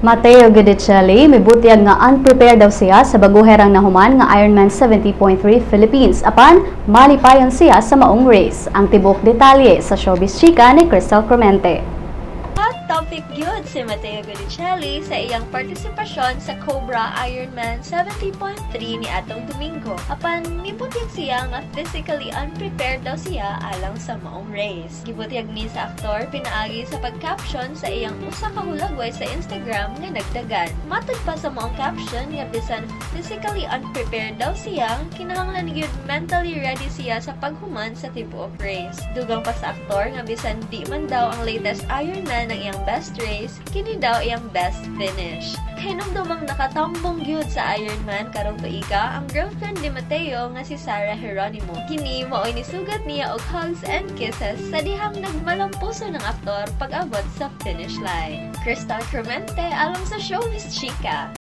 Matteo Guidicelli, may butyag nga unprepared daw siya sa baguherang nahuman nga Ironman 70.3 Philippines. Apan, malipayon siya sa maong race. Ang tibok detalye sa Showbiz Chika ni Crystal Clemente. Topic gyud si Matteo Guidicelli sa iyang partisipasyon sa Cobra Ironman 70.3 ni atong Domingo. Apan mibutyag siya nga physically unprepared daw siya alang sa maong race. Gibutyag ni sa aktor pinaagi sa pag-caption sa iyang usa ka hulagway sa Instagram nga nagdagan. Matod pa sa maong caption nga bisan physically unprepared daw siya, kinahanglan gyud mentally ready siya sa paghuman sa tibuok race. Dugang pa sa aktor nga bisan di man daw ang latest Ironman ng iyang best race, kini daw iyang best finish. Hinumdumang nakatambong gyud sa Ironman karong tuiga ang girlfriend ni Matteo nga si Sarah Geronimo. Kini mao'y nisugat niya og hugs and kisses sa dihang nagmalampuso ng aktor pag-abot sa finish line. Crystal Clemente alang sa Showbiz Chika.